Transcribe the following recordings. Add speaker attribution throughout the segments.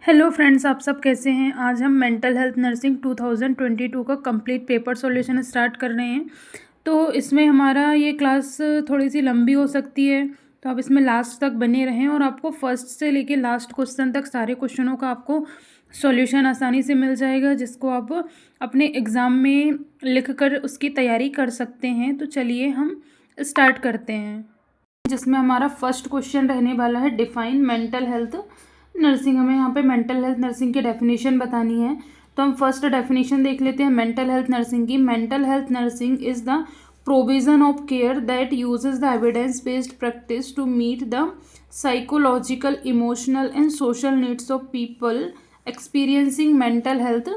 Speaker 1: Hello friends, आप सब कैसे हैं। आज हम मेंटल हेल्थ नर्सिंग 2022 का कंप्लीट पेपर सॉल्यूशन स्टार्ट कर रहे हैं। तो इसमें हमारा ये क्लास थोड़ी सी लंबी हो सकती है, तो आप इसमें लास्ट तक बने रहें और आपको फर्स्ट से लेके लास्ट क्वेश्चन तक सारे क्वेश्चनों का आपको सॉल्यूशन आसानी से मिल जाएगा, जिसको आप अपने एग्ज़ाम में लिख कर उसकी तैयारी कर सकते हैं। तो चलिए हम स्टार्ट करते हैं, जिसमें हमारा फर्स्ट क्वेश्चन रहने वाला है डिफाइन मेंटल हेल्थ नर्सिंग। हमें यहाँ पे मेंटल हेल्थ नर्सिंग की डेफिनेशन बतानी है। तो हम फर्स्ट डेफिनेशन देख लेते हैं मेंटल हेल्थ नर्सिंग की। Mental health nursing is the provision of care that uses the evidence based practice to meet the psychological, emotional and social needs of people experiencing mental health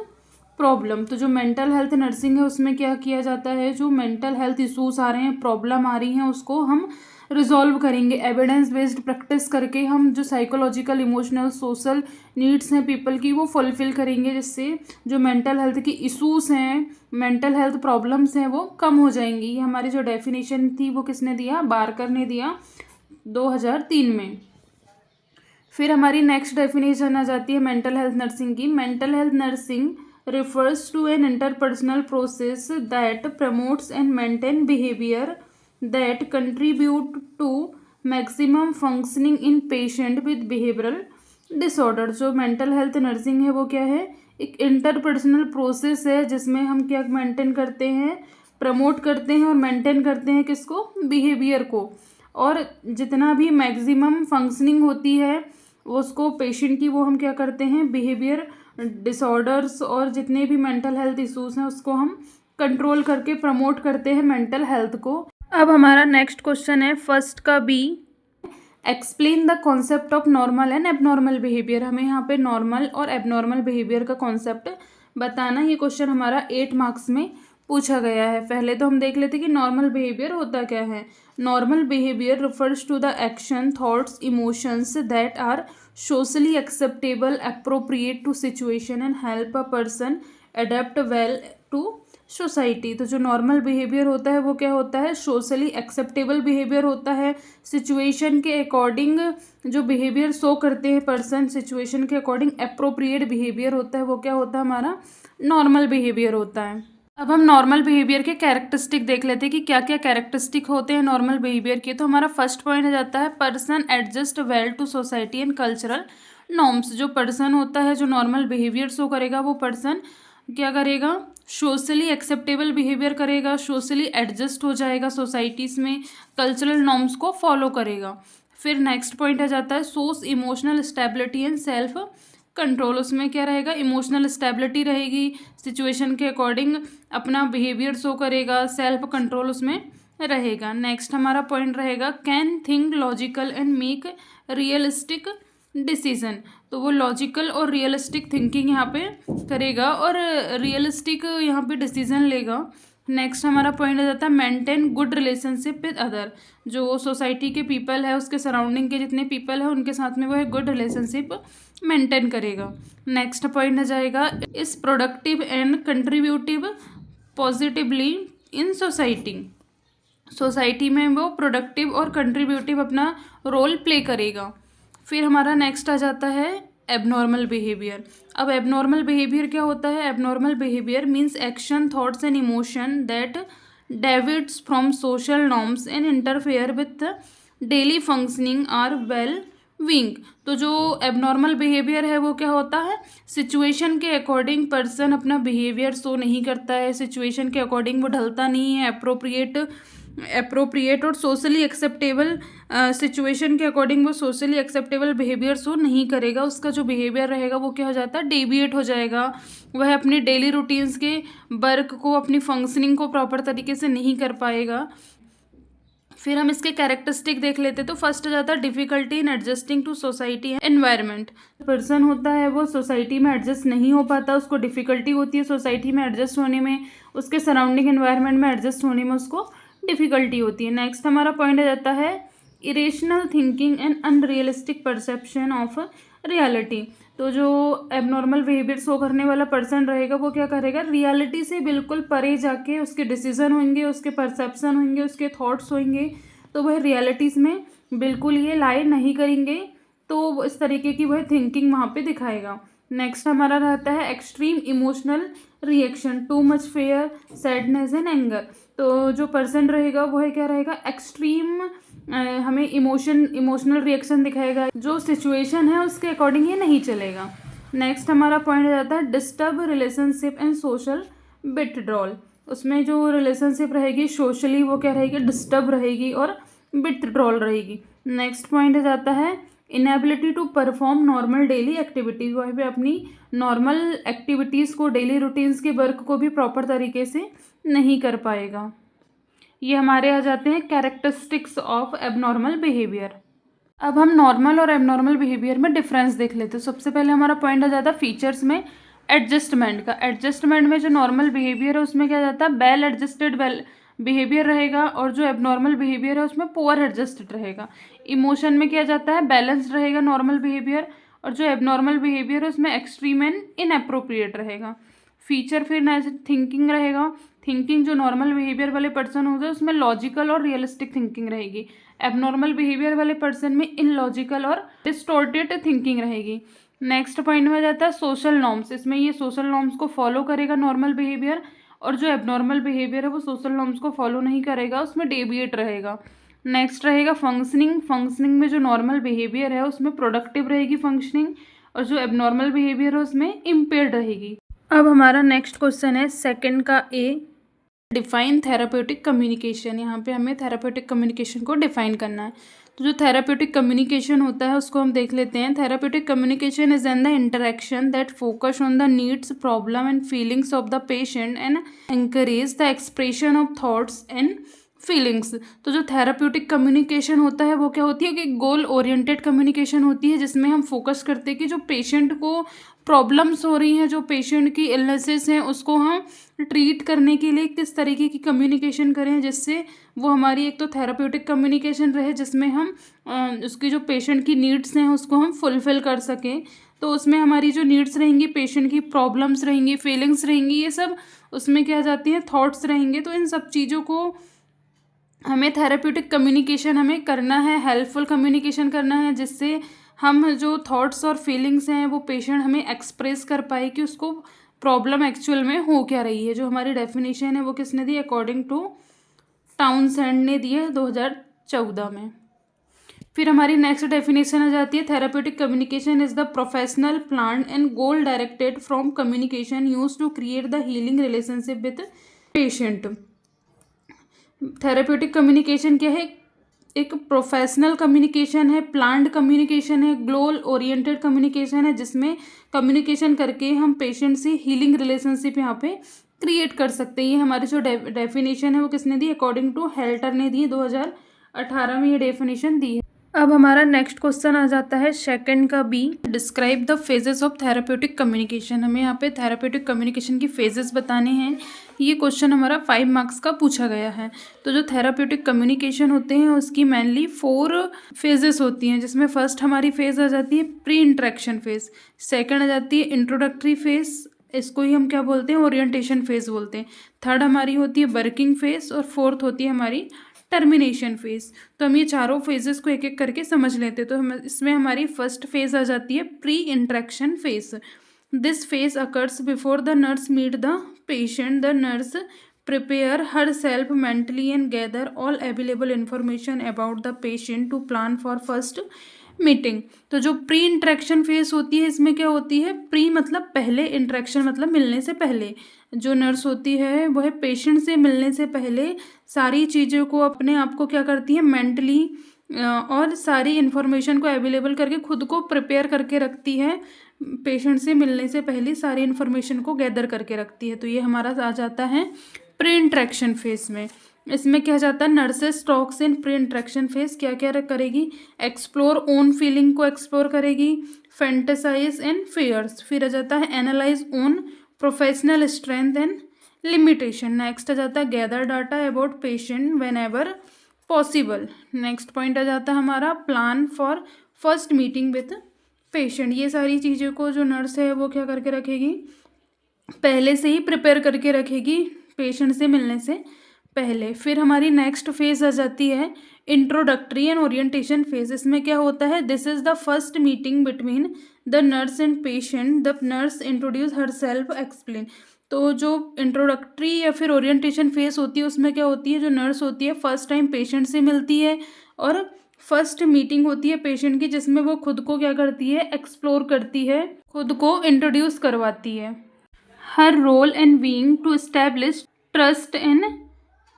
Speaker 1: problem. तो जो mental health nursing है उसमें क्या किया जाता है, जो mental health issues आ रहे हैं, प्रॉब्लम आ रही हैं, उसको हम रिजॉल्व करेंगे एविडेंस बेस्ड प्रैक्टिस करके। हम जो साइकोलॉजिकल, इमोशनल, सोशल नीड्स हैं पीपल की, वो फुलफिल करेंगे, जिससे जो मेंटल हेल्थ की इशूज़ हैं, मेंटल हेल्थ प्रॉब्लम्स हैं, वो कम हो जाएंगी। ये हमारी जो डेफिनेशन थी वो किसने दिया, बारकर ने दिया 2003 में। फिर हमारी नेक्स्ट डेफिनेशन आ जाती है मेंटल हेल्थ नर्सिंग की। Mental health nursing refers to an interpersonal process that promotes and maintain behavior that contribute to maximum functioning in patient with behavioral disorder। जो मेंटल हेल्थ नर्सिंग है वो क्या है, एक इंटरपर्सनल प्रोसेस है जिसमें हम क्या मेंटेन करते हैं, प्रमोट करते हैं और मेंटेन करते हैं किसको, बिहेवियर को, और जितना भी मैक्सिमम फंक्शनिंग होती है उसको पेशेंट की, वो हम क्या करते हैं, बिहेवियर डिसऑर्डर्स और जितने भी मेंटल हेल्थ इश्यूज हैं उसको हम कंट्रोल करके प्रमोट करते हैं मेंटल हेल्थ को। अब हमारा नेक्स्ट क्वेश्चन है फर्स्ट का B, explain the concept of normal and abnormal behaviour. हमें यहाँ पे नॉर्मल और एबनॉर्मल बिहेवियर का कॉन्सेप्ट बताना। ये क्वेश्चन हमारा 8 मार्क्स में पूछा गया है। पहले तो हम देख लेते हैं कि नॉर्मल बिहेवियर होता क्या है। Normal behaviour refers to the action, thoughts, emotions that are socially acceptable, appropriate to situation and help a person adapt well to society। तो जो नॉर्मल बिहेवियर होता है वो क्या होता है, सोशली एक्सेप्टेबल बिहेवियर होता है, सिचुएशन के अकॉर्डिंग जो बिहेवियर शो करते हैं पर्सन, सिचुएशन के अकॉर्डिंग अप्रोप्रिएट बिहेवियर होता है, वो क्या होता है, हमारा नॉर्मल बिहेवियर होता है। अब हम नॉर्मल बिहेवियर के कैरेक्टरिस्टिक देख लेते हैं कि क्या क्या कैरेक्टरिस्टिक होते हैं नॉर्मल बिहेवियर के। तो हमारा फर्स्ट पॉइंट आ जाता है person adjust well to society and cultural norms. जो पर्सन होता है जो नॉर्मल बिहेवियर शो करेगा, वो पर्सन क्या करेगा, सोशली एक्सेप्टेबल बिहेवियर करेगा, सोशली एडजस्ट हो जाएगा सोसाइटीज़ में, कल्चरल नॉर्म्स को फॉलो करेगा। फिर नेक्स्ट पॉइंट आ जाता है सोस emotional stability and self control. उसमें क्या रहेगा, इमोशनल स्टेबिलिटी रहेगी, सिचुएशन के अकॉर्डिंग अपना बिहेवियर शो करेगा, सेल्फ कंट्रोल उसमें रहेगा। नेक्स्ट हमारा पॉइंट रहेगा can think logical and make realistic decision. तो वो लॉजिकल और रियलिस्टिक थिंकिंग यहाँ पे करेगा और रियलिस्टिक यहाँ पे डिसीजन लेगा। नेक्स्ट हमारा पॉइंट आ जाता है maintain good relationship with other. जो सोसाइटी के पीपल है, उसके सराउंडिंग के जितने पीपल है उनके साथ में वो है गुड रिलेशनशिप मेंटेन करेगा। नेक्स्ट पॉइंट आ जाएगा is productive and contributive positively in society. Society में वो प्रोडक्टिव और कंट्रीब्यूटिव अपना रोल प्ले करेगा। फिर हमारा नेक्स्ट आ जाता है एबनॉर्मल बिहेवियर। अब एबनॉर्मल बिहेवियर क्या होता है, abnormal behaviour means action, thoughts and emotion that deviates from social norms and interfere with daily functioning or well being. तो जो एबनॉर्मल बिहेवियर है वो क्या होता है, सिचुएशन के अकॉर्डिंग पर्सन अपना बिहेवियर शो नहीं करता है, सिचुएशन के अकॉर्डिंग वो ढलता नहीं है, अप्रोप्रिएट और सोशली एक्सेप्टेबल सिचुएशन के अकॉर्डिंग वो सोशली एक्सेप्टेबल बिहेवियर शो नहीं करेगा। उसका जो बिहेवियर रहेगा वो क्या हो जाता है, डेविएट हो जाएगा। वह अपनी डेली रूटीन्स के वर्क को, अपनी फंक्शनिंग को प्रॉपर तरीके से नहीं कर पाएगा। फिर हम इसके कैरेक्टरिस्टिक देख लेते। तो फर्स्ट आ जाता है difficulty in adjusting to society environment. Person होता है वो सोसाइटी में एडजस्ट नहीं हो पाता, उसको डिफिकल्टी होती है सोसाइटी में एडजस्ट होने में, उसके सराउंडिंग एनवायरनमेंट में एडजस्ट होने में उसको डिफिकल्टी होती है। नेक्स्ट हमारा पॉइंट आ जाता है irrational thinking and unrealistic perception of reality. तो जो एबनॉर्मल बिहेवियर शो करने वाला पर्सन रहेगा वो क्या करेगा, रियलिटी से बिल्कुल परे जाके उसके डिसीजन होंगे, उसके परसेप्शन होंगे, उसके थॉट्स होंगे, तो वह रियलिटीज़ में बिल्कुल ये लाई नहीं करेंगे, तो इस तरीके की वह थिंकिंग वहाँ पे दिखाएगा। नेक्स्ट हमारा रहता है extreme emotional reaction, too much fair, sadness and anger. तो जो पर्सन रहेगा वह क्या रहेगा, एक्सट्रीम हमें इमोशनल रिएक्शन दिखाएगा, जो सिचुएशन है उसके अकॉर्डिंग ये नहीं चलेगा। नेक्स्ट हमारा पॉइंट आ जाता है disturb relationship and social withdrawal. उसमें जो रिलेशनशिप रहेगी सोशली वो क्या रहेगी, डिस्टर्ब रहेगी और विथड्रॉल रहेगी। नेक्स्ट पॉइंट आ जाता है inability to perform normal daily activities. वह भी अपनी नॉर्मल एक्टिविटीज़ को, डेली रूटीन्स के वर्क को भी प्रॉपर तरीके से नहीं कर पाएगा। ये हमारे आ जाते हैं कैरेक्टरिस्टिक्स ऑफ एबनॉर्मल बिहेवियर। अब हम नॉर्मल और एबनॉर्मल बिहेवियर में डिफरेंस देख लेते हैं। सबसे पहले हमारा पॉइंट आ जाता है फीचर्स में एडजस्टमेंट का। एडजस्टमेंट में जो नॉर्मल बिहेवियर है उसमें क्या जाता है, वेल एडजस्टेड बिहेवियर रहेगा, और जो एबनॉर्मल बिहेवियर है उसमें पुअर एडजस्टेड रहेगा। इमोशन में क्या जाता है, बैलेंस्ड रहेगा नॉर्मल बिहेवियर, और जो एबनॉर्मल बिहेवियर है उसमें एक्सट्रीम एंड इनअप्रोप्रिएट रहेगा। फीचर फिर थिंकिंग रहेगा। थिंकिंग जो नॉर्मल बिहेवियर वाले पर्सन होगा उसमें लॉजिकल और रियलिस्टिक थिंकिंग रहेगी। एबनॉर्मल बिहेवियर वाले पर्सन में इलॉजिकल और डिस्टॉर्टेड थिंकिंग रहेगी। नेक्स्ट पॉइंट में जाता है सोशल नॉर्म्स। इसमें ये सोशल नॉर्म्स को फॉलो करेगा नॉर्मल बिहेवियर, और जो एबनॉर्मल बिहेवियर है वो सोशल नॉर्म्स को फॉलो नहीं करेगा, उसमें डेविएट रहेगा। नेक्स्ट रहेगा फंक्शनिंग। फंक्शनिंग में जो नॉर्मल बिहेवियर है उसमें प्रोडक्टिव रहेगी फंक्शनिंग, और जो एबनॉर्मल बिहेवियर है उसमें इम्पेयर्ड रहेगी। अब हमारा नेक्स्ट क्वेश्चन है सेकंड का ए, डिफाइन थेराप्यूटिक कम्युनिकेशन। यहाँ पे हमें थेराप्यूटिक कम्युनिकेशन को डिफाइन करना है। तो जो थेराप्यूटिक कम्युनिकेशन होता है उसको हम देख लेते हैं। Therapeutic communication is an the interaction that focus on the needs, problem and feelings of the patient and encourage the expression of thoughts and feelings. तो जो थेराप्यूटिक कम्युनिकेशन होता है वो क्या होती है कि गोल ओरिएंटेड कम्युनिकेशन होती है, जिसमें हम फोकस करते हैं कि जो पेशेंट को प्रॉब्लम्स हो रही हैं, जो पेशेंट की इलनेसेस हैं, उसको हम ट्रीट करने के लिए किस तरीके की कम्युनिकेशन करें जिससे वो हमारी एक तो थेराप्यूटिक कम्युनिकेशन रहे, जिसमें हम उसकी जो पेशेंट की नीड्स हैं उसको हम फुलफ़िल कर सकें। तो उसमें हमारी जो नीड्स रहेंगी, पेशेंट की प्रॉब्लम्स रहेंगी, फीलिंग्स रहेंगी, ये सब उसमें क्या जाती हैं, थॉट्स रहेंगे। तो इन सब चीज़ों को हमें थेराप्यूटिक कम्युनिकेशन हमें करना है, हेल्पफुल कम्युनिकेशन करना है, जिससे हम जो थॉट्स और फीलिंग्स हैं वो पेशेंट हमें एक्सप्रेस कर पाए कि उसको प्रॉब्लम एक्चुअल में हो क्या रही है। जो हमारी डेफिनेशन है वो किसने दी, अकॉर्डिंग टू टाउनसेंड ने दी है 2014 में। फिर हमारी नेक्स्ट डेफिनेशन आ जाती है therapeutic communication is the professional plan and goal directed from communication use to create the healing relationship with patient. Therapeutic communication क्या है, एक प्रोफेशनल कम्युनिकेशन है, प्लान्ड कम्युनिकेशन है, गोल ओरिएंटेड कम्युनिकेशन है, जिसमें कम्युनिकेशन करके हम पेशेंट से हीलिंग रिलेशनशिप यहाँ पे क्रिएट कर सकते हैं। ये हमारी जो डेफिनेशन है वो किसने दी, अकॉर्डिंग टू हेल्टर ने दी, 2018 में ये डेफिनेशन दी है। अब हमारा नेक्स्ट क्वेश्चन आ जाता है सेकंड का B, describe the phases of therapeutic communication. हमें यहाँ पे थेराप्यूटिक कम्युनिकेशन की फेजेस बताने हैं। ये क्वेश्चन हमारा 5 मार्क्स का पूछा गया है। तो जो थेराप्यूटिक कम्युनिकेशन होते हैं उसकी मेनली 4 फेजेस होती हैं, जिसमें फर्स्ट हमारी फेज आ जाती है प्री इंट्रैक्शन फेज, सेकंड आ जाती है इंट्रोडक्टरी फेज, इसको ही हम क्या बोलते हैं, ओरिएंटेशन फेज बोलते हैं, थर्ड हमारी होती है वर्किंग फेज, और फोर्थ होती है हमारी टर्मिनेशन फेज। तो हम ये चारों फेजेस को एक एक करके समझ लेते हैं। तो हम इसमें हमारी फर्स्ट फेज आ जाती है pre interaction phase. This phase occurs before the nurse meet the patient. The nurse prepare herself mentally and gather all available information about the patient to plan for first meeting. तो जो pre interaction phase होती है इसमें क्या होती है, pre मतलब पहले, इंट्रैक्शन मतलब मिलने से पहले। जो नर्स होती है वह पेशेंट से मिलने से पहले सारी चीज़ों को अपने आप को क्या करती है, मेंटली और सारी इन्फॉर्मेशन को अवेलेबल करके खुद को प्रिपेयर करके रखती है, पेशेंट से मिलने से पहले सारी इन्फॉर्मेशन को गैदर करके रखती है। तो ये हमारा आ जाता है प्री इंट्रैक्शन फेज में। इसमें क्या जाता है, nurses talks in pre interaction phase क्या क्या करेगी, एक्सप्लोर ओन फीलिंग को एक्सप्लोर करेगी, फैंटेसाइज एंड फियर्स, फिर आ जाता है analyse own professional strength and limitation. Next आ जाता है gather data about patient whenever possible. Next point आ जाता है हमारा plan for first meeting with patient. ये सारी चीज़ों को जो नर्स है वो क्या करके रखेगी, पहले से ही प्रिपेयर करके रखेगी पेशेंट से मिलने से पहले। फिर हमारी नेक्स्ट फेज आ जाती है इंट्रोडक्टरी एंड ओरिएंटेशन फेज, इसमें क्या होता है, this is the first meeting between the nurse and patient, the nurse introduce her self explain. तो जो इंट्रोडक्टरी या फिर ओरिएंटेशन फेज होती है उसमें क्या होती है, जो नर्स होती है फर्स्ट टाइम पेशेंट से मिलती है और फर्स्ट मीटिंग होती है पेशेंट की, जिसमें वो खुद को क्या करती है, एक्सप्लोर करती है, खुद को इंट्रोड्यूस करवाती है। Her role and being to establish trust and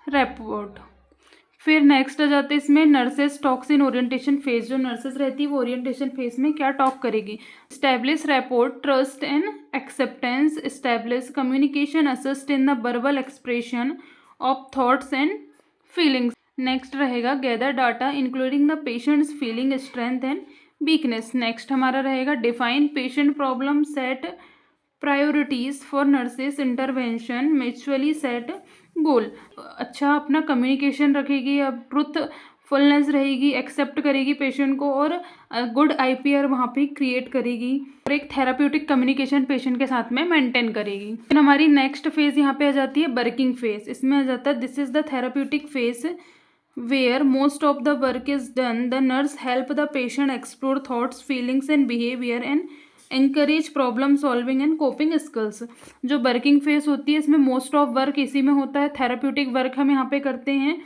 Speaker 1: rapport. फिर नेक्स्ट आ जाते हैं इसमें nurses talks in orientation phase, जो नर्सेस रहती है वो ओरिएंटेशन फेज में क्या टॉक करेगी, establish rapport, trust and acceptance, establish communication, assist in the verbal expression of thoughts and feelings. Next रहेगा gather data including the patient's feeling, strength and weakness. Next हमारा रहेगा define patient problem, set priorities for nurses intervention, mutually set goal. अच्छा अपना communication रखेगी, अब truthfulness रहेगी, accept करेगी patient को और गुड आईपीआर वहाँ पे क्रिएट करेगी और एक थेराप्यूटिक कम्युनिकेशन पेशेंट के साथ में मेंटेन करेगी। फिर हमारी नेक्स्ट फेज यहाँ पे आ जाती है वर्किंग फेज, इसमें आ जाता है this is the therapeutic phase where most of the work is done. The nurse help the patient explore thoughts, feelings and behavior and encourage problem solving and coping skills। जो working phase होती है इसमें most of work इसी में होता है, therapeutic work हम यहाँ पे करते हैं।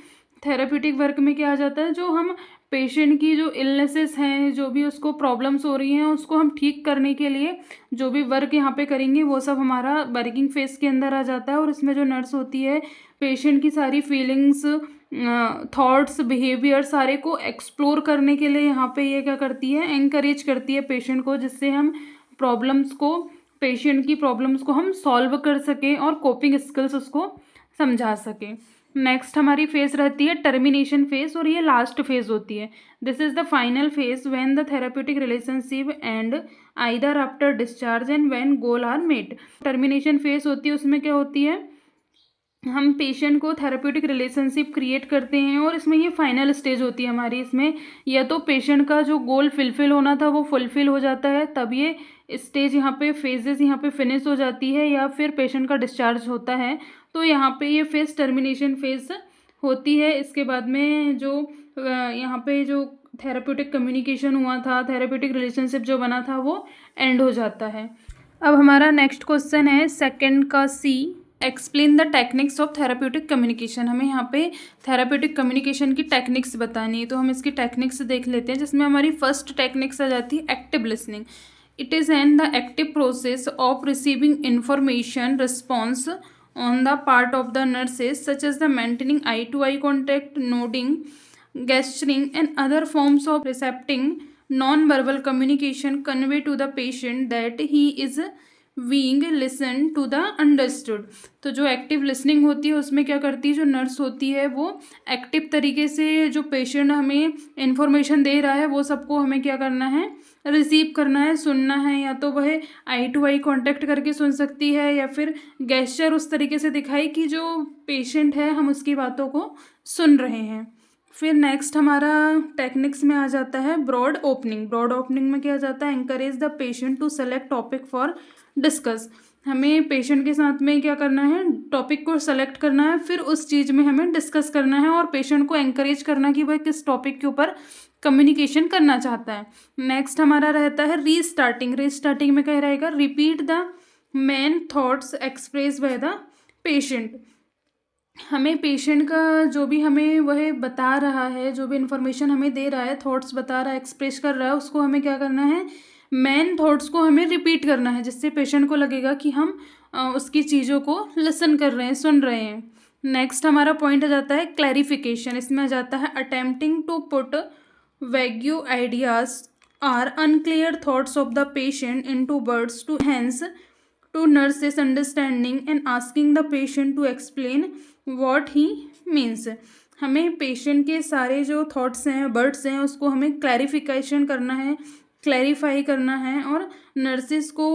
Speaker 1: थेराप्यूटिक वर्क में क्या आ जाता है, जो हम पेशेंट की जो इलनेसेस हैं, जो भी उसको प्रॉब्लम्स हो रही हैं, उसको हम ठीक करने के लिए जो भी वर्क यहाँ पे करेंगे वो सब हमारा वर्किंग फेज के अंदर आ जाता है। और इसमें जो नर्स होती है पेशेंट की सारी फीलिंग्स, थॉट्स, बिहेवियर सारे को एक्सप्लोर करने के लिए यहाँ पे ये क्या करती है, एनकरेज करती है पेशेंट को, जिससे हम प्रॉब्लम्स को, पेशेंट की प्रॉब्लम्स को हम सॉल्व कर सकें और कोपिंग स्किल्स उसको समझा सकें। नेक्स्ट हमारी फेज रहती है टर्मिनेशन फेज और ये लास्ट फेज होती है। This is the final phase when the therapeutic relationship end either after discharge and when goal are met. Termination phase होती है, उसमें क्या होती है, हम पेशेंट को थेराप्यूटिक रिलेशनशिप क्रिएट करते हैं और इसमें ये फाइनल स्टेज होती है हमारी। इसमें या तो पेशेंट का जो गोल फुलफिल होना था वो फुलफिल हो जाता है, तब ये स्टेज यहाँ पे फेजेस यहाँ पे फिनिश हो जाती है, या फिर पेशेंट का डिस्चार्ज होता है तो यहाँ पे ये फेज टर्मिनेशन फेज होती है। इसके बाद में जो यहाँ पे जो थेराप्यूटिक कम्युनिकेशन हुआ था, थेराप्यूटिक रिलेशनशिप जो बना था वो एंड हो जाता है। अब हमारा नेक्स्ट क्वेश्चन है सेकंड का C, explain the techniques of therapeutic communication. हमें यहाँ पे थेराप्यूटिक कम्युनिकेशन की टेक्निक्स बतानी है, तो हम इसकी टेक्निक्स देख लेते हैं, जिसमें हमारी फर्स्ट टेक्निक्स आ जाती है active listening. It is an the active process of receiving information response on the part of the nurses such as the maintaining eye to eye contact, nodding, gesturing and other forms of recepting non-verbal communication convey to the patient that he is being listened to the understood। तो जो active listening होती है उसमें क्या करती है, जो nurse होती है वो एक्टिव तरीके से जो पेशेंट हमें इन्फॉर्मेशन दे रहा है वो सबको हमें क्या करना है, रिसीव करना है, सुनना है। या तो वह आई टू आई कॉन्टैक्ट करके सुन सकती है या फिर गेस्चर उस तरीके से दिखाई कि जो पेशेंट है हम उसकी बातों को सुन रहे हैं। फिर नेक्स्ट हमारा टेक्निक्स में आ जाता है ब्रॉड ओपनिंग। ब्रॉड ओपनिंग में क्या आ जाता है, encourage the patient to select topic for discuss. हमें पेशेंट के साथ में क्या करना है, टॉपिक को सेलेक्ट करना है, फिर उस चीज़ में हमें डिस्कस करना है और पेशेंट को एंकरेज करना कि वह किस टॉपिक के ऊपर कम्युनिकेशन करना चाहता है। नेक्स्ट हमारा रहता है रीस्टार्टिंग। रीस्टार्टिंग में क्या रहेगा, repeat the main thoughts express by the patient. हमें पेशेंट का जो भी हमें वह बता रहा है, जो भी इन्फॉर्मेशन हमें दे रहा है, थॉट्स बता रहा है, एक्सप्रेस कर रहा है, उसको हमें क्या करना है, मेन थॉट्स को हमें रिपीट करना है, जिससे पेशेंट को लगेगा कि हम उसकी चीज़ों को लिसन कर रहे हैं, सुन रहे हैं। नेक्स्ट हमारा पॉइंट आ जाता है क्लैरिफिकेशन। इसमें आ जाता है attempting to put vague ideas or unclear thoughts of the patient into words to enhance to nurse's understanding and asking the patient to explain what he means. हमें पेशेंट के सारे जो थॉट्स हैं, वर्ड्स हैं, उसको हमें क्लैरिफिकेशन करना है, क्लैरिफाई करना है और नर्सेस को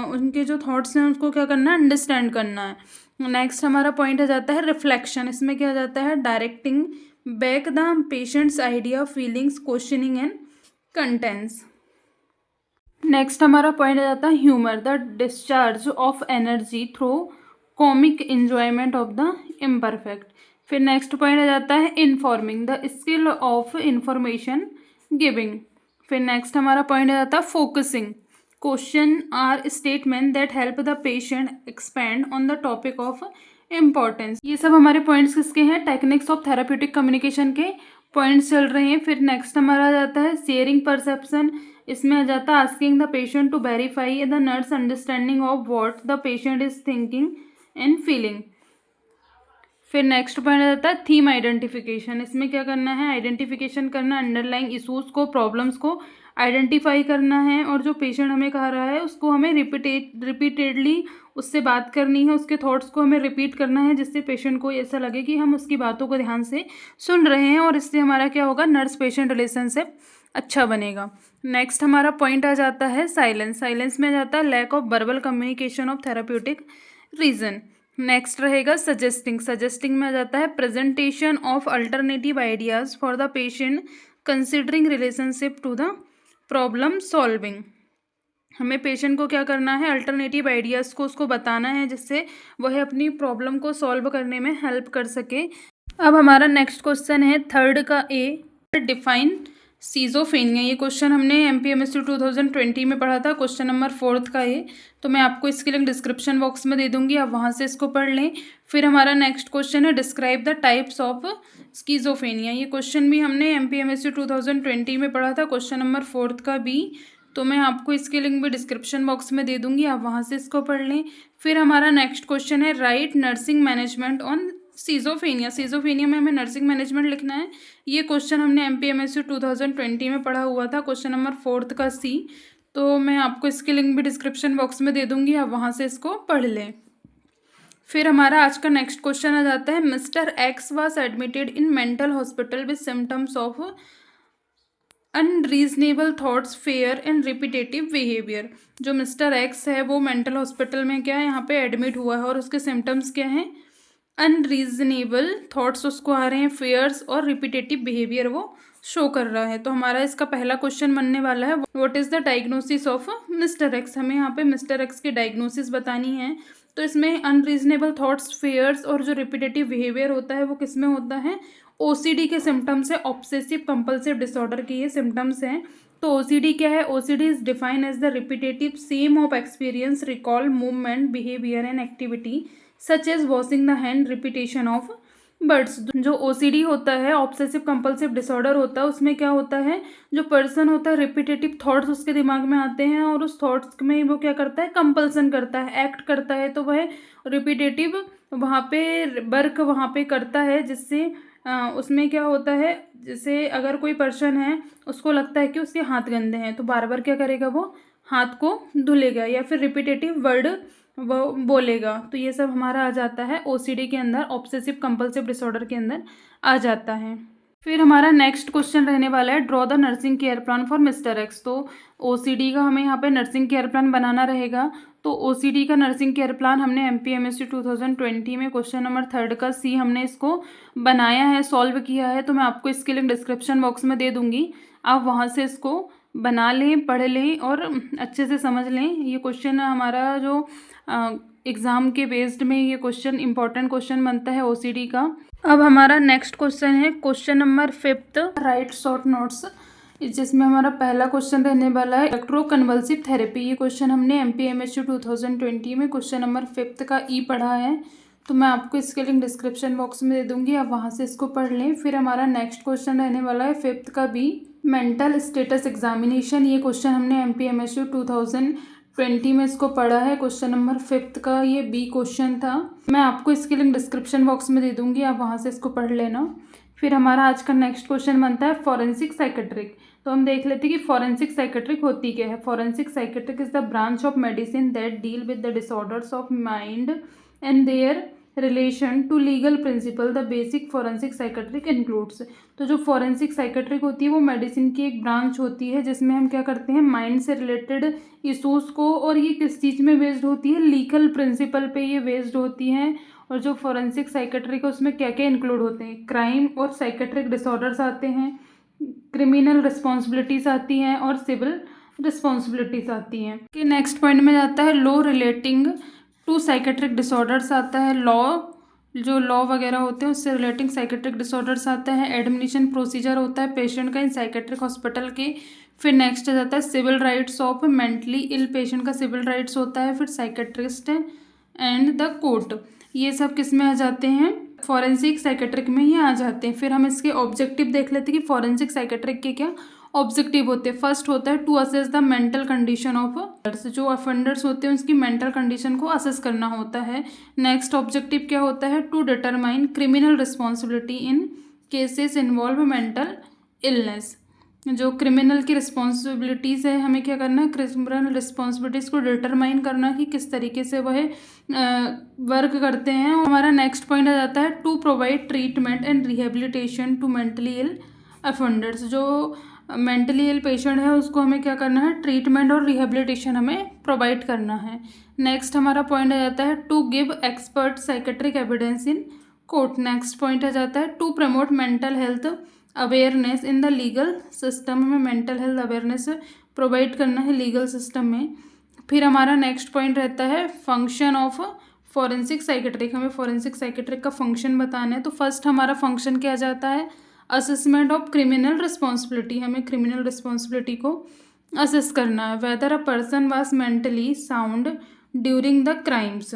Speaker 1: उनके जो थॉट्स हैं उसको क्या करना है, अंडरस्टैंड करना है। नेक्स्ट हमारा पॉइंट आ जाता है रिफ्लेक्शन। इसमें क्या आ जाता है, directing back the patient's idea, feelings, questioning and contents. Next हमारा पॉइंट आ जाता है humour, the discharge of energy through comic enjoyment of the imperfect. फिर नेक्स्ट पॉइंट आ जाता है informing, the skill of information giving. फिर नेक्स्ट हमारा पॉइंट आ जाता है focusing, question or statement that help the patient expand on the topic of importance. ये सब हमारे पॉइंट्स किसके हैं, टेक्निक्स ऑफ थेराप्यूटिक कम्युनिकेशन के पॉइंट्स चल रहे हैं। फिर नेक्स्ट हमारा आ जाता है शेयरिंग परसेप्शन, इसमें आ जाता है asking the patient to verify the nurse understanding of what the patient is thinking and feeling. फिर नेक्स्ट पॉइंट आ जाता है थीम आइडेंटिफिकेशन, इसमें क्या करना है, आइडेंटिफिकेशन करना, अंडरलाइंग इशूज़ को, प्रॉब्लम्स को आइडेंटिफाई करना है, और जो पेशेंट हमें कह रहा है उसको हमें रिपीटेडली उससे बात करनी है, उसके थॉट्स को हमें रिपीट करना है, जिससे पेशेंट को ऐसा लगे कि हम उसकी बातों को ध्यान से सुन रहे हैं, और इससे हमारा क्या होगा, नर्स पेशेंट रिलेशनशिप अच्छा बनेगा। नेक्स्ट हमारा पॉइंट आ जाता है साइलेंस, साइलेंस में आ जाता है lack of verbal communication of therapeutic reason. Next रहेगा सजेस्टिंग, सजेस्टिंग में आ जाता है presentation of alternative ideas for the patient considering relationship to the problem solving. हमें पेशेंट को क्या करना है, अल्टरनेटिव आइडियाज़ को उसको बताना है, जिससे वह अपनी प्रॉब्लम को सॉल्व करने में हेल्प कर सके। अब हमारा नेक्स्ट क्वेश्चन है थर्ड का ए, डिफाइन सीजोफेनिया। ये क्वेश्चन हमने MPMSU 2020 में पढ़ा था, क्वेश्चन नंबर 4 का ये, तो मैं आपको इसके लिंक डिस्क्रिप्शन बॉक्स में दे दूंगी, आप वहाँ से इसको पढ़ लें। फिर हमारा नेक्स्ट क्वेश्चन है डिस्क्राइब द टाइप्स ऑफ स्कीजोफेनिया। ये क्वेश्चन भी हमने MPMSU 2020 में पढ़ा था, क्वेश्चन नंबर 4 का भी, तो मैं आपको इसके लिंक भी डिस्क्रिप्शन बॉक्स में दे दूंगी, आप वहाँ से इसको पढ़ लें। फिर हमारा नेक्स्ट क्वेश्चन है राइट नर्सिंग मैनेजमेंट ऑन सीजोफेनिया, सीजोफेनिया में हमें नर्सिंग मैनेजमेंट लिखना है। ये क्वेश्चन हमने MPMSU 2020 में पढ़ा हुआ था, क्वेश्चन नंबर 4 का C, तो मैं आपको इसकी लिंक भी डिस्क्रिप्शन बॉक्स में दे दूंगी, आप वहाँ से इसको पढ़ लें। फिर हमारा आज का नेक्स्ट क्वेश्चन आ जाता है mister x was admitted in mental hospital with symptoms of unreasonable thoughts, fair and repetitive behaviour. जो मिस्टर एक्स है वो मेंटल हॉस्पिटल में क्या है, यहाँ पे एडमिट हुआ है, और उसके सिम्टम्स क्या हैं, अनरीजनेबल थॉट्स उसको आ रहे हैं, फेयर्स और रिपीटेटिव बिहेवियर वो शो कर रहा है। तो हमारा इसका पहला क्वेश्चन बनने वाला है what is the diagnosis of mister x. हमें यहाँ पे मिस्टर एक्स की डायग्नोसिस बतानी है। तो इसमें अनरीजनेबल थॉट्स, फेयर्स और जो रिपीटेटिव बिहेवियर होता है वो किस में होता है, OCD के सिम्टम्स है, ऑब्सेसिव कंपल्सिव डिसऑर्डर के ये सिम्टम्स हैं। तो OCD क्या है, OCD is defined as the repetitive same of experience, recall, movement, behaviour and activity such as washing the hand, repetition of birds. जो OCD होता है, ऑब्सेसिव कंपल्सिव डिसऑर्डर होता है, उसमें क्या होता है, जो पर्सन होता है रिपीटेटिव थॉट्स उसके दिमाग में आते हैं, और उस थॉट्स में वो क्या करता है, कंपल्सन करता है, एक्ट करता है, तो वह रिपीटेटिव वहाँ पे वर्क वहाँ पे करता है, जिससे उसमें क्या होता है, जैसे अगर कोई पर्सन है उसको लगता है कि उसके हाथ गंदे हैं, तो बार बार क्या करेगा, वो हाथ को धुलेगा, या फिर रिपीटेटिव वर्ड वो बोलेगा। तो ये सब हमारा आ जाता है OCD के अंदर, ऑब्सेसिव कंपल्सिव डिसऑर्डर के अंदर आ जाता है। फिर हमारा नेक्स्ट क्वेश्चन रहने वाला है draw the nursing care plan for mister x. तो OCD का हमें यहाँ पे नर्सिंग केयर प्लान बनाना रहेगा। तो OCD का नर्सिंग केयर प्लान हमने MPMSU 2020 में क्वेश्चन नंबर 3 का C हमने इसको बनाया है, सॉल्व किया है, तो मैं आपको इसके लिंक डिस्क्रिप्शन बॉक्स में दे दूँगी, आप वहाँ से इसको बना लें, पढ़ लें और अच्छे से समझ लें। ये क्वेश्चन हमारा जो एग्ज़ाम के बेस्ड में ये क्वेश्चन इंपॉर्टेंट क्वेश्चन बनता है OCD का। अब हमारा नेक्स्ट क्वेश्चन है question number 5 right short notes, जिसमें हमारा पहला क्वेश्चन रहने वाला है इलेक्ट्रोकन्वल्सिव थेरेपी। ये क्वेश्चन हमने MPMSU 2020 में क्वेश्चन नंबर 5 का E पढ़ा है, तो मैं आपको इसके लिंक डिस्क्रिप्शन बॉक्स में दे दूंगी, आप वहाँ से इसको पढ़ लें। फिर हमारा नेक्स्ट क्वेश्चन रहने वाला है 5 का B मेंटल स्टेटस एग्जामिनेशन। ये क्वेश्चन हमने MPMSU 2020 में इसको पढ़ा है, क्वेश्चन नंबर 5 का ये B क्वेश्चन था, मैं आपको इसके लिंक डिस्क्रिप्शन बॉक्स में दे दूंगी, आप वहाँ से इसको पढ़ लेना। फिर हमारा आज का नेक्स्ट क्वेश्चन बनता है फॉरेंसिक साइकेट्रिक। तो हम देख लेते हैं कि फॉरेंसिक साइकेट्रिक होती क्या है। Forensic psychiatric is the branch of medicine that deal with the disorders of mind and their relation to legal principle, the basic forensic psychiatric includes. तो जो फॉरेंसिक साइकेट्रिक होती है वो मेडिसिन की एक ब्रांच होती है, जिसमें हम क्या करते हैं, माइंड से रिलेटेड इशूज़ को, और ये किस चीज़ में बेस्ड होती है, लीगल प्रिंसिपल पे ये बेस्ड होती हैं। और जो फॉरेंसिक साइकेट्रिक है उसमें क्या क्या इंक्लूड होते हैं, क्राइम और साइकेट्रिक डिसऑर्डर्स आते हैं, क्रिमिनल रिस्पॉन्सिबिलिटीज़ आती हैं, और सिविल रिस्पॉन्सिबिलिटीज़ आती हैं। कि नेक्स्ट पॉइंट में जाता है law relating to psychiatric disorders आता है, लॉ जो लॉ वगैरह होते हैं उससे रिलेटिंग साइकेट्रिक डिसऑर्डर्स आता है। एडमिशन प्रोसीजर होता है पेशेंट का इन साइकेट्रिक हॉस्पिटल के। फिर नेक्स्ट आ जाता है civil rights of mentally ill patient का सिविल राइट्स होता है। फिर साइकेट्रिस्ट एंड द कोर्ट, ये सब किस में आ जाते हैं, फॉरेंसिक साइकेट्रिक में ही आ जाते हैं। फिर हम इसके ऑब्जेक्टिव देख लेते हैं कि फॉरेंसिक साइकेट्रिक के क्या ऑब्जेक्टिव होते हैं। फर्स्ट होता है to assess the mental condition of जो ऑफेंडर्स होते हैं उसकी मेंटल कंडीशन को असेस करना होता है। नेक्स्ट ऑब्जेक्टिव क्या होता है, to determine criminal responsibility in cases involve mental illness. जो क्रिमिनल की रिस्पॉन्सिबिलिटीज़ है हमें क्या करना है, क्रिमिनल रिस्पॉन्सिबिलिटीज़ को डिटरमाइन करना कि किस तरीके से वह वर्क करते हैं। हमारा नेक्स्ट पॉइंट आ जाता है to provide treatment and rehabilitation to mentally ill offenders. जो मेंटली इल पेशेंट है उसको हमें क्या करना है, ट्रीटमेंट और रिहेबिलिटेशन हमें प्रोवाइड करना है। नेक्स्ट हमारा पॉइंट आ जाता है to give expert psychiatric evidence in court. Next point आ जाता है to promote mental health awareness in the legal system. में मेंटल हेल्थ अवेयरनेस प्रोवाइड करना है लीगल सिस्टम में। फिर हमारा नेक्स्ट पॉइंट रहता है फंक्शन ऑफ फॉरेंसिक साइकेट्रिक। हमें फॉरेंसिक साइकेट्रिक का फंक्शन बताना है। तो फर्स्ट हमारा फंक्शन क्या जाता है, असेसमेंट ऑफ क्रिमिनल रिस्पॉन्सिबिलिटी। हमें क्रिमिनल रिस्पॉन्सिबिलिटी को असेस करना है। Whether a person was mentally sound during the crimes.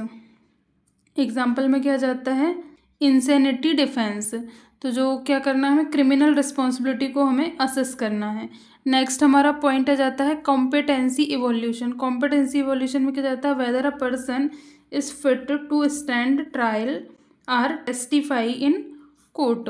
Speaker 1: Example में क्या जाता है, इंसेनिटी डिफेंस। तो जो क्या करना है, हमें क्रिमिनल रिस्पॉन्सिबिलिटी को हमें असेस करना है। नेक्स्ट हमारा पॉइंट आ जाता है कॉम्पिटेंसी इवोल्यूशन। कॉम्पिटेंसी इवोल्यूशन में क्या जाता है, whether a person is fit to stand trial or testify in court.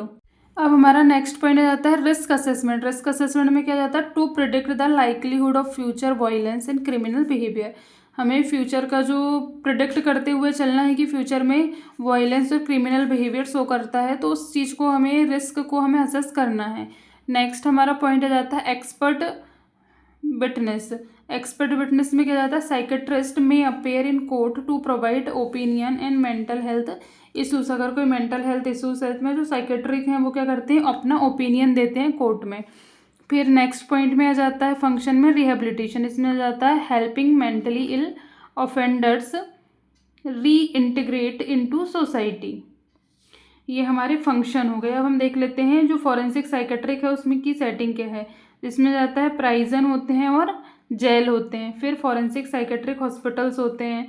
Speaker 1: अब हमारा नेक्स्ट पॉइंट आ जाता है रिस्क असेसमेंट। रिस्क असेसमेंट में क्या जाता है, to predict the likelihood of future violence and criminal behaviour. हमें फ्यूचर का जो प्रिडिक्ट करते हुए चलना है कि फ्यूचर में वायलेंस और क्रिमिनल बिहेवियर शो करता है, तो उस चीज़ को हमें, रिस्क को हमें असेस करना है। नेक्स्ट हमारा पॉइंट आ जाता है एक्सपर्ट विटनेस। एक्सपर्ट विटनेस में क्या जाता है, psychiatrist may appear in court to provide opinion and mental health issues. अगर कोई मेंटल हेल्थ इशूज है में जो साइकेट्रिक हैं वो क्या करते हैं, अपना ओपिनियन देते हैं कोर्ट में। फिर नेक्स्ट पॉइंट में आ जाता है फंक्शन में रिहेबिलिटेशन। इसमें आ जाता है हेल्पिंग मेंटली इल ऑफेंडर्स री इंटीग्रेट इनटू सोसाइटी। ये हमारे फंक्शन हो गए। अब हम देख लेते हैं जो फॉरेंसिक साइकेट्रिक है उसमें की सेटिंग क्या है। इसमें जाता है प्राइजन होते हैं और जेल होते हैं। फिर फॉरेंसिक साइकेट्रिक हॉस्पिटल्स होते हैं,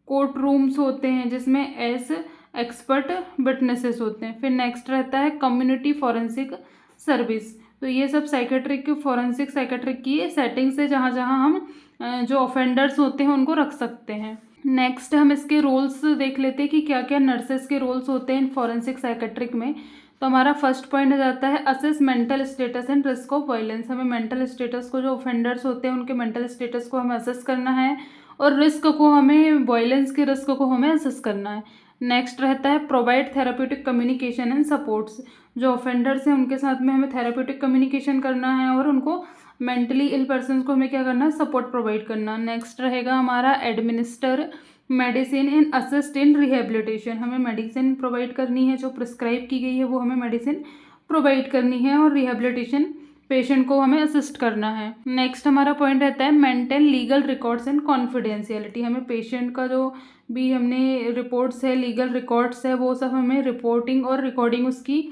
Speaker 1: कोर्ट रूम्स होते हैं जिसमें एस एक्सपर्ट विटनेसेस होते हैं। फिर नेक्स्ट रहता है कम्युनिटी फॉरेंसिक सर्विस। तो ये सब साइकेट्रिक फॉरेंसिक साइकेट्रिक की सेटिंग्स है जहाँ जहाँ हम जो ऑफेंडर्स होते हैं उनको रख सकते हैं। नेक्स्ट हम इसके रोल्स देख लेते हैं कि क्या क्या नर्सेस के रोल्स होते हैं इन फॉरेंसिक साइकेट्रिक में। तो हमारा फर्स्ट पॉइंट आ जाता है assess mental status and risk of violence. हमें मेंटल स्टेटस को, जो ऑफेंडर्स होते हैं उनके मेंटल स्टेटस को हमें असेस करना है और रिस्क को, हमें वायलेंस के रिस्क को हमें असेस करना है। नेक्स्ट रहता है provide therapeutic communication and supports. जो ऑफेंडर्स हैं उनके साथ में हमें थेराप्यूटिक कम्युनिकेशन करना है और उनको मेंटली इल पर्सन को हमें क्या करना है, सपोर्ट प्रोवाइड करना। नेक्स्ट रहेगा हमारा administer medicine in assist in rehabilitation. हमें मेडिसिन प्रोवाइड करनी है, जो प्रिस्क्राइब की गई है वो हमें मेडिसिन प्रोवाइड करनी है और रिहेबिलिटेशन पेशेंट को हमें असिस्ट करना है। नेक्स्ट हमारा पॉइंट रहता है maintain legal records and confidentiality. हमें पेशेंट का जो भी हमने रिपोर्ट्स है, लीगल रिकॉर्ड्स है, वो सब हमें रिपोर्टिंग और रिकॉर्डिंग उसकी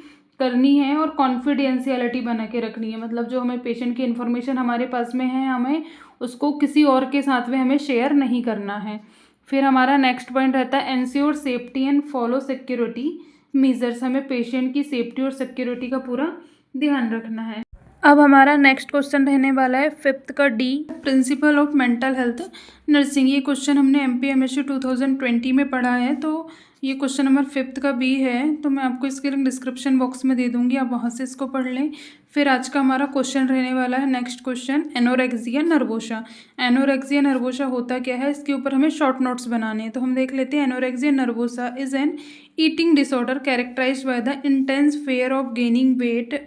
Speaker 1: करनी है और कॉन्फिडेंशियलिटी बना के रखनी है। मतलब जो हमें पेशेंट की इन्फॉर्मेशन हमारे पास में है, हमें उसको किसी और के साथ में हमें शेयर नहीं करना है। फिर हमारा नेक्स्ट पॉइंट रहता है ensure safety and follow security measures. हमें पेशेंट की सेफ्टी और सिक्योरिटी का पूरा ध्यान रखना है। अब हमारा नेक्स्ट क्वेश्चन रहने वाला है फिफ्थ का D, principle of mental health nursing. ये क्वेश्चन हमने MPMHC 2020 में पढ़ा है, तो ये क्वेश्चन नंबर फिफ्थ का बी है। तो मैं आपको इसके लिंक डिस्क्रिप्शन बॉक्स में दे दूंगी, आप वहाँ से इसको पढ़ लें। फिर आज का हमारा क्वेश्चन रहने वाला है next question, anorexia nervosa. Anorexia nervosa होता क्या है, इसके ऊपर हमें शॉर्ट नोट्स बनाने हैं। तो हम देख लेते हैं, anorexia nervosa is an eating disorder characterised by the intense fear of gaining weight,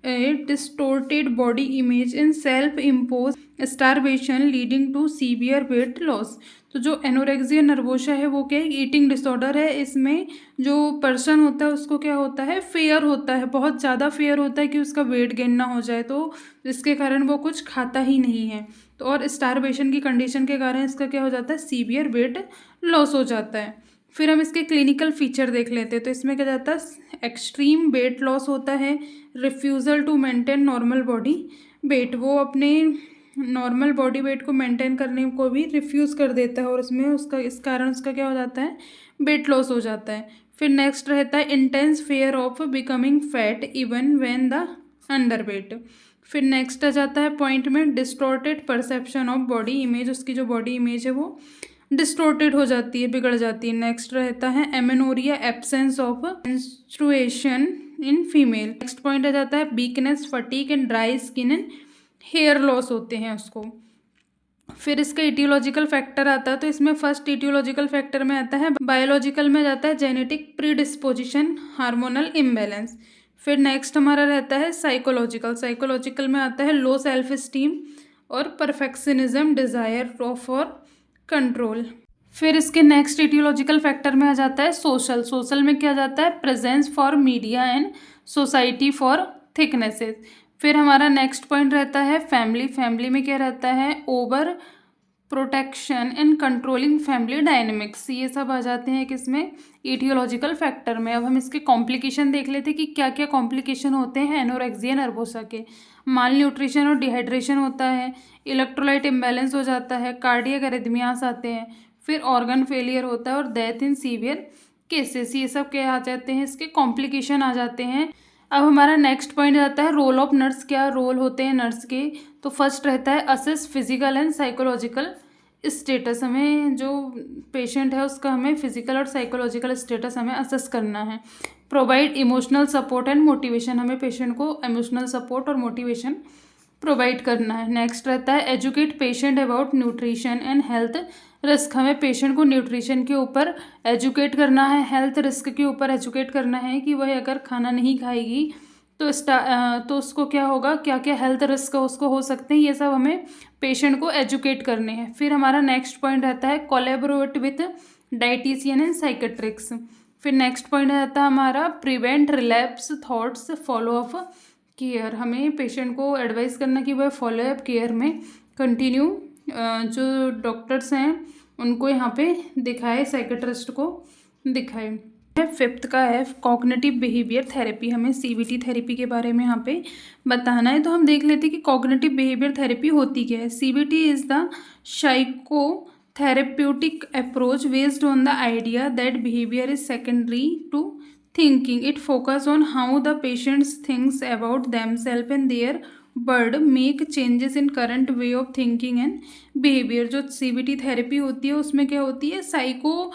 Speaker 1: a distorted body image and self-imposed starvation leading to severe weight loss। तो जो एनोरेक्सिया नर्वोसा है वो क्या है, ईटिंग डिसऑर्डर है। इसमें जो पर्सन होता है उसको क्या होता है, फेयर होता है, बहुत ज़्यादा फेयर होता है कि उसका वेट गेन ना हो जाए, तो इसके कारण वो कुछ खाता ही नहीं है। तो और स्टारवेशन की कंडीशन के कारण इसका क्या हो जाता है, सीवियर वेट लॉस हो जाता है। फिर हम इसके क्लिनिकल फीचर देख लेते हैं। तो इसमें क्या जाता है, एक्सट्रीम वेट लॉस होता है, refusal to maintain normal body weight, वो अपने नॉर्मल बॉडी वेट को मेंटेन करने को भी रिफ्यूज़ कर देता है और उसमें उसका इस कारण उसका क्या हो जाता है, वेट लॉस हो जाता है। फिर नेक्स्ट रहता है intense fear of becoming fat even when the under weight. फिर नेक्स्ट आ जाता है पॉइंट में distorted perception of body image, उसकी जो बॉडी इमेज है वो डिस्टॉर्टेड हो जाती है, बिगड़ जाती है। नेक्स्ट रहता है amenorrhoea, absence of menstruation in female. Next point आ जाता है weakness, fatigue and dry skin and hair loss होते हैं उसको। फिर इसका इटियोलॉजिकल फैक्टर आता है। तो इसमें फर्स्ट इटियोलॉजिकल फैक्टर में आता है, बायोलॉजिकल में जाता है जेनेटिक प्रीडिस्पोजिशन, हार्मोनल इम्बैलेंस। फिर नेक्स्ट हमारा रहता है साइकोलॉजिकल, साइकोलॉजिकल में आता है लो सेल्फ स्टीम और परफेक्शनिज्म, डिज़ायर फॉर कंट्रोल। फिर इसके नेक्स्ट इटियोलॉजिकल फैक्टर में आ जाता है सोशल, सोशल में क्या जाता है presence for media and society for thicknesses. फिर हमारा नेक्स्ट पॉइंट रहता है फैमिली, फैमिली में क्या रहता है over protection and controlling family dynamics, ये सब आ जाते हैं किसमें, इटियोलॉजिकल फैक्टर में। अब हम इसके कॉम्प्लिकेशन देख लेते हैं कि क्या क्या कॉम्प्लिकेशन होते हैं एनोरेक्सिया नर्वोसा के। माल न्यूट्रिशन और डिहाइड्रेशन होता है, इलेक्ट्रोलाइट इम्बैलेंस हो जाता है, कार्डियक एरिथमियास आते हैं, फिर ऑर्गन फेलियर होता है और डेथ इन सीवियर केसेस, ये सब क्या आ जाते हैं, इसके कॉम्प्लिकेशन आ जाते हैं। अब हमारा नेक्स्ट पॉइंट आता है रोल ऑफ नर्स, क्या रोल होते हैं नर्स के। तो फर्स्ट रहता है assess physical and psychological status, हमें जो पेशेंट है उसका हमें फिजिकल और साइकोलॉजिकल स्टेटस हमें असेस करना है। Provide emotional support and motivation, हमें पेशेंट को इमोशनल सपोर्ट और मोटिवेशन प्रोवाइड करना है। नेक्स्ट रहता है educate patient about nutrition and health risk, हमें पेशेंट को न्यूट्रिशन के ऊपर एजुकेट करना है, हेल्थ रिस्क के ऊपर एजुकेट करना है कि वह अगर खाना नहीं खाएगी तो उसको क्या होगा, क्या क्या हेल्थ रिस्क उसको हो सकते हैं, ये सब हमें पेशेंट को एजुकेट करने हैं। फिर हमारा नेक्स्ट पॉइंट रहता है collaborate with dietitian and psychiatrics. फिर नेक्स्ट पॉइंट रहता है हमारा prevent relapse thoughts follow up care, हमें पेशेंट को एडवाइस करना कि वह फॉलो अप केयर में कंटिन्यू जो डॉक्टर्स हैं उनको यहाँ पे दिखाए, साइकेट्रिस्ट को दिखाए। फिफ्थ का है कॉग्निटिव बिहेवियर थेरेपी, हमें सीबीटी थेरेपी के बारे में यहाँ पे बताना है। तो हम देख लेते हैं कि कॉग्निटिव बिहेवियर थेरेपी होती क्या है। CBT is the psychotherapeutic approach based on the idea that behaviour is secondary to thinking. It focus on how the patients thinks about themselves and their word make changes in current way of thinking and behaviour. जो CBT therapy होती है उसमें क्या होती है, psycho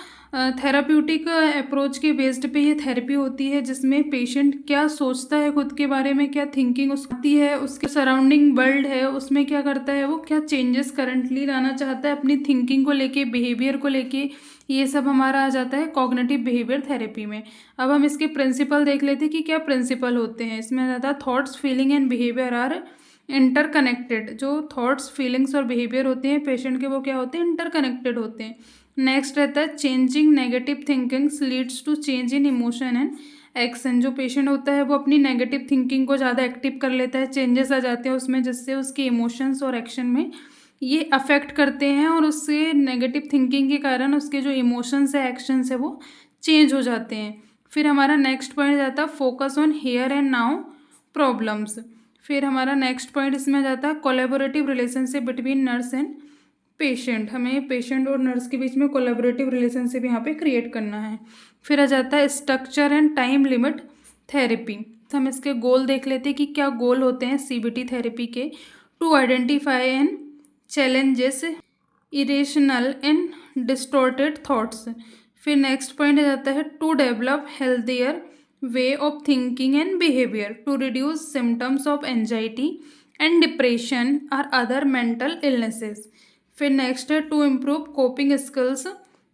Speaker 1: therapeutic approach के based पे ये थेरेपी होती है, जिसमें पेशेंट क्या सोचता है खुद के बारे में, क्या थिंकिंग उसकी है, उसके सराउंडिंग वर्ल्ड है उसमें क्या करता है, वो क्या चेंजेस करंटली लाना चाहता है अपनी थिंकिंग को लेके, बिहेवियर को लेके, ये सब हमारा आ जाता है कॉग्निटिव बिहेवियर थेरेपी में। अब हम इसके प्रिंसिपल देख लेते हैं कि क्या प्रिंसिपल होते हैं। इसमें आ जाता है thoughts feeling and behaviour are interconnected, जो थॉट्स फीलिंग्स और बिहेवियर होते हैं पेशेंट के वो क्या होते हैं, इंटरकनेक्टेड होते हैं। नेक्स्ट रहता है changing negative thinkings leads to change in emotion and action, जो पेशेंट होता है वो अपनी नेगेटिव थिंकिंग को ज़्यादा एक्टिव कर लेता है, चेंजेस आ जाते हैं उसमें, जिससे उसके इमोशंस और एक्शन में ये अफेक्ट करते हैं और उससे नेगेटिव थिंकिंग के कारण उसके जो इमोशंस है, एक्शंस है, वो चेंज हो जाते हैं। फिर हमारा नेक्स्ट पॉइंट जाता है focus on here and now problems. फिर हमारा नेक्स्ट पॉइंट इसमें जाता है collaborative relationship between nurse and patient, हमें पेशेंट और नर्स के बीच में कोलैबोरेटिव रिलेशनशिप यहाँ पे क्रिएट करना है। फिर आ जाता है structure and time limit therapy. हम इसके गोल देख लेते हैं कि क्या गोल होते हैं सीबीटी थेरेपी के। To identify and challenges irrational and distorted thoughts. फिर नेक्स्ट पॉइंट आ जाता है to develop healthier way of thinking and behaviour to reduce symptoms of anxiety and depression और अदर मेंटल इलनेसेस। फिर next है to improve coping skills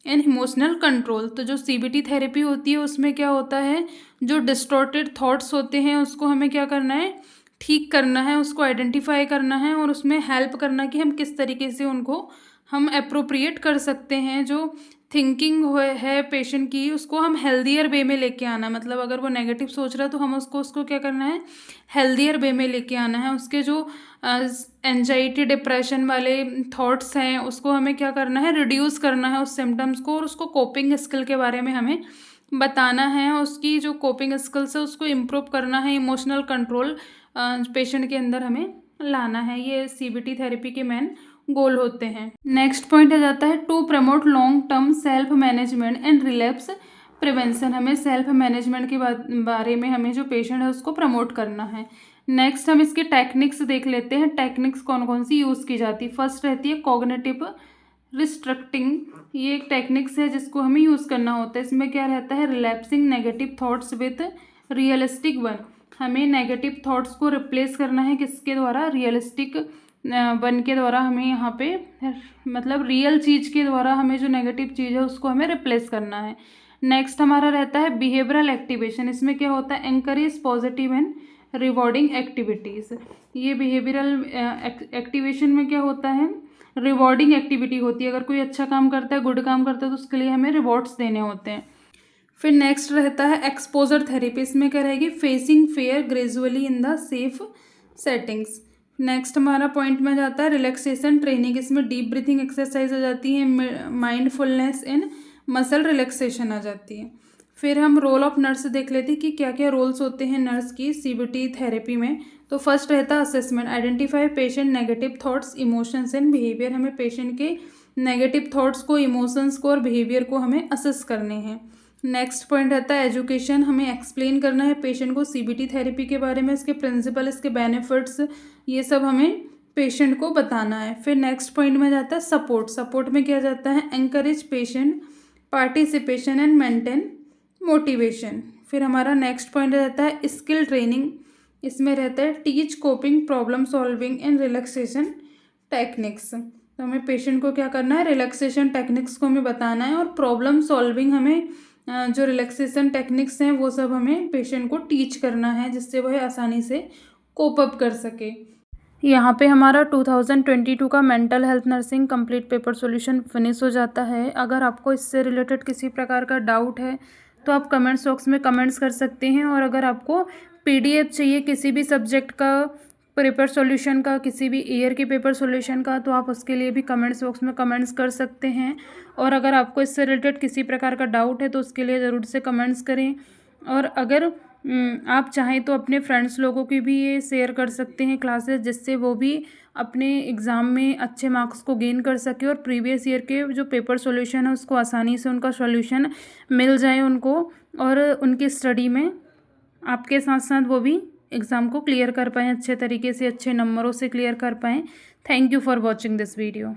Speaker 1: and emotional control. तो जो CBT therapy होती है उसमें क्या होता है, जो डिस्टॉर्टेड थॉट्स होते हैं उसको हमें क्या करना है, ठीक करना है, उसको आइडेंटिफाई करना है और उसमें हेल्प करना कि हम किस तरीके से उनको हम अप्रोप्रिएट कर सकते हैं, जो थिंकिंग है पेशेंट की, उसको हम हेल्दियर वे में लेके आना है। मतलब अगर वो नेगेटिव सोच रहा है तो हम उसको क्या करना है, हेल्दियर वे में लेके आना है। उसके जो एंजाइटी डिप्रेशन वाले थॉट्स हैं उसको हमें क्या करना है, रिड्यूस करना है उस सिम्टम्स को, और उसको कोपिंग स्किल के बारे में हमें बताना है। उसकी जो कोपिंग स्किल्स है उसको इम्प्रूव करना है, इमोशनल कंट्रोल पेशेंट के अंदर हमें लाना है। ये सीबीटी थेरेपी के मेन गोल होते हैं। नेक्स्ट पॉइंट आ जाता है to promote long term self management and relapse prevention. हमें सेल्फ मैनेजमेंट के बारे में हमें जो पेशेंट है उसको प्रमोट करना है। नेक्स्ट हम इसकी टेक्निक्स देख लेते हैं, टेक्निक्स कौन कौन सी यूज़ की जाती है। फर्स्ट रहती है कॉग्निटिव रिस्ट्रक्टिंग, ये एक टेक्निक्स है जिसको हमें यूज़ करना होता है। इसमें क्या रहता है, relapsing negative thoughts with realistic one. हमें नेगेटिव थॉट्स को रिप्लेस करना है किसके द्वारा, रियलिस्टिक वन के द्वारा। हमें यहाँ पे मतलब रियल चीज़ के द्वारा हमें जो नेगेटिव चीज़ है उसको हमें रिप्लेस करना है। नेक्स्ट हमारा रहता है बिहेवियरल एक्टिवेशन। इसमें क्या होता है, encourage positive and rewarding activities. ये बिहेवियरल एक्टिवेशन में क्या होता है, रिवॉर्डिंग एक्टिविटी होती है। अगर कोई अच्छा काम करता है, गुड काम करता है, तो उसके लिए हमें रिवॉर्ड्स देने होते हैं। फिर नेक्स्ट रहता है एक्सपोजर थेरेपी। इसमें क्या रहेगी, facing fair gradually in the safe settings. Next हमारा पॉइंट में जाता है रिलैक्सेशन ट्रेनिंग। इसमें डीप ब्रीथिंग एक्सरसाइज आ जाती है, माइंडफुलनेस एंड मसल रिलैक्सेशन आ जाती है। फिर हम रोल ऑफ नर्स देख लेते हैं कि क्या क्या रोल्स होते हैं नर्स की सीबीटी थेरेपी में। तो फर्स्ट रहता है assessment, identify patient negative thoughts emotions and behaviour. हमें पेशेंट के नेगेटिव थॉट्स को, इमोशंस को और बिहेवियर को हमें असेस करने हैं। नेक्स्ट पॉइंट रहता है एजुकेशन। हमें एक्सप्लेन करना है पेशेंट को सीबीटी थेरेपी के बारे में, इसके प्रिंसिपल, इसके बेनिफिट्स, ये सब हमें पेशेंट को बताना है। फिर नेक्स्ट पॉइंट में जाता है सपोर्ट। सपोर्ट में क्या जाता है, encourage patient participation and maintain motivation. फिर हमारा नेक्स्ट पॉइंट रहता है स्किल ट्रेनिंग। इसमें रहता है teach coping, problem solving and relaxation techniques. तो हमें पेशेंट को क्या करना है, रिलैक्सेशन टेक्निक्स को हमें बताना है, और प्रॉब्लम सॉल्विंग हमें जो रिलैक्सेशन टेक्निक्स हैं वो सब हमें पेशेंट को टीच करना है, जिससे वह आसानी से कोप अप कर सके। यहाँ पे हमारा 2022 का mental health nursing complete paper solution finish हो जाता है। अगर आपको इससे रिलेटेड किसी प्रकार का डाउट है तो आप कमेंट्स बॉक्स में कमेंट्स कर सकते हैं, और अगर आपको पीडीएफ चाहिए किसी भी सब्जेक्ट का पेपर सॉल्यूशन का, किसी भी ईयर के पेपर सॉल्यूशन का, तो आप उसके लिए भी कमेंट्स बॉक्स में कमेंट्स कर सकते हैं। और अगर आपको इससे रिलेटेड किसी प्रकार का डाउट है तो उसके लिए ज़रूर से कमेंट्स करें। और अगर आप चाहें तो अपने फ्रेंड्स लोगों की भी ये शेयर कर सकते हैं क्लासेस, जिससे वो भी अपने एग्ज़ाम में अच्छे मार्क्स को गेन कर सके और प्रीवियस ईयर के जो पेपर सॉल्यूशन है उसको आसानी से उनका सॉल्यूशन मिल जाए उनको, और उनकी स्टडी में आपके साथ साथ वो भी एग्ज़ाम को क्लियर कर पाएँ अच्छे तरीके से, अच्छे नंबरों से क्लियर कर पाएँ। Thank you for watching this video.